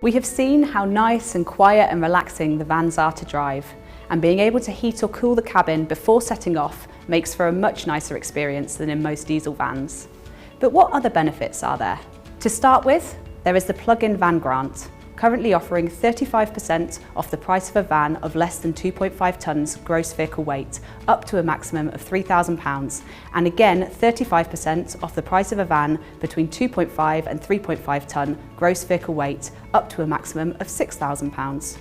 We have seen how nice and quiet and relaxing the vans are to drive, and being able to heat or cool the cabin before setting off makes for a much nicer experience than in most diesel vans. But what other benefits are there? To start with, there is the plug-in van grant, currently offering 35% off the price of a van of less than 2.5 tonnes gross vehicle weight, up to a maximum of £3,000, and again 35% off the price of a van between 2.5 and 3.5 tonne gross vehicle weight, up to a maximum of £6,000.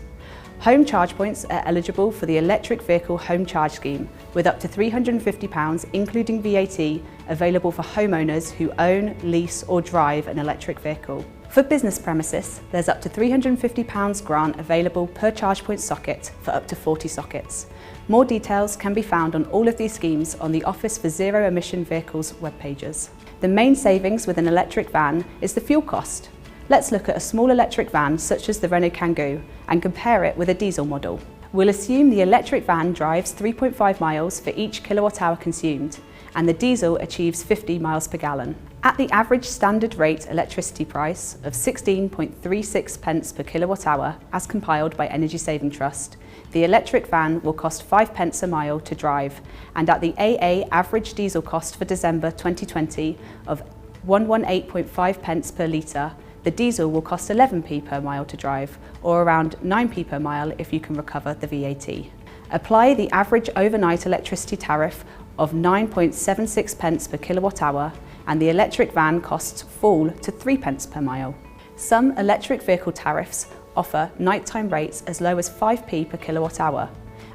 Home charge points are eligible for the electric vehicle home charge scheme, with up to £350 including VAT available for homeowners who own, lease or drive an electric vehicle. For business premises, there's up to £350 grant available per charge point socket for up to 40 sockets. More details can be found on all of these schemes on the Office for Zero Emission Vehicles web pages. The main savings with an electric van is the fuel cost. Let's look at a small electric van such as the Renault Kangoo and compare it with a diesel model. We'll assume the electric van drives 3.5 miles for each kilowatt hour consumed, and the diesel achieves 50 miles per gallon. At the average standard rate electricity price of 16.36 pence per kilowatt hour, as compiled by Energy Saving Trust, the electric van will cost 5 pence a mile to drive, and at the AA average diesel cost for December 2020 of 118.5 pence per litre, the diesel will cost 11p per mile to drive, or around 9p per mile if you can recover the VAT. Apply the average overnight electricity tariff of 9.76 pence per kilowatt hour, and the electric van costs fall to 3 pence per mile. Some electric vehicle tariffs offer nighttime rates as low as 5p per kilowatt hour,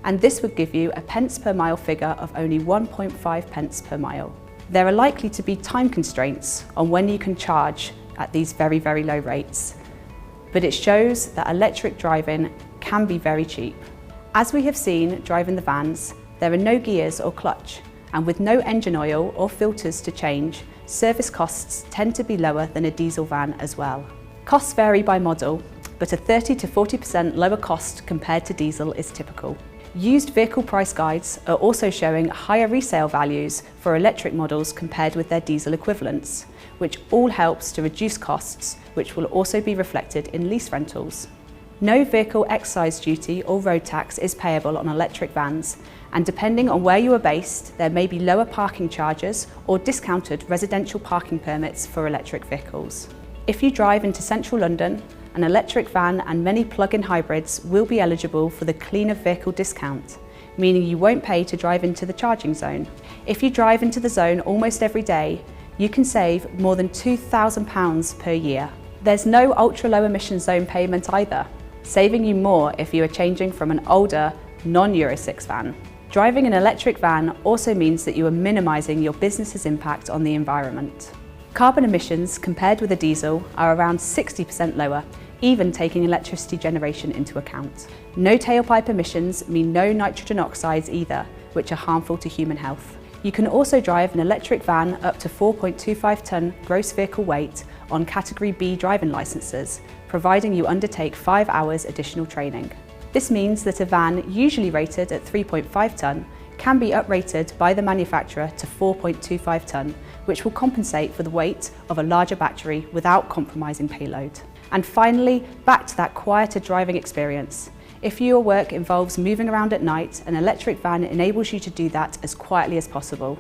and this would give you a pence per mile figure of only 1.5 pence per mile. There are likely to be time constraints on when you can charge at these very low rates, but it shows that electric driving can be very cheap. As we have seen driving the vans, there are no gears or clutch, and with no engine oil or filters to change, service costs tend to be lower than a diesel van as well. Costs vary by model, but a 30 to 40% lower cost compared to diesel is typical. Used vehicle price guides are also showing higher resale values for electric models compared with their diesel equivalents, which all helps to reduce costs, which will also be reflected in lease rentals. No vehicle excise duty or road tax is payable on electric vans, and depending on where you are based, there may be lower parking charges or discounted residential parking permits for electric vehicles. If you drive into central London, an electric van and many plug-in hybrids will be eligible for the Cleaner Vehicle discount, meaning you won't pay to drive into the charging zone. If you drive into the zone almost every day, you can save more than £2,000 per year. There's no ultra-low emission zone payment either, saving you more if you are changing from an older, non-Euro 6 van. Driving an electric van also means that you are minimising your business's impact on the environment. Carbon emissions compared with a diesel are around 60% lower, even taking electricity generation into account. No tailpipe emissions mean no nitrogen oxides either, which are harmful to human health. You can also drive an electric van up to 4.25 tonne gross vehicle weight on Category B driving licences, providing you undertake 5 hours additional training. This means that a van usually rated at 3.5 tonne can be uprated by the manufacturer to 4.25 tonne, which will compensate for the weight of a larger battery without compromising payload. And finally, back to that quieter driving experience. If your work involves moving around at night, an electric van enables you to do that as quietly as possible.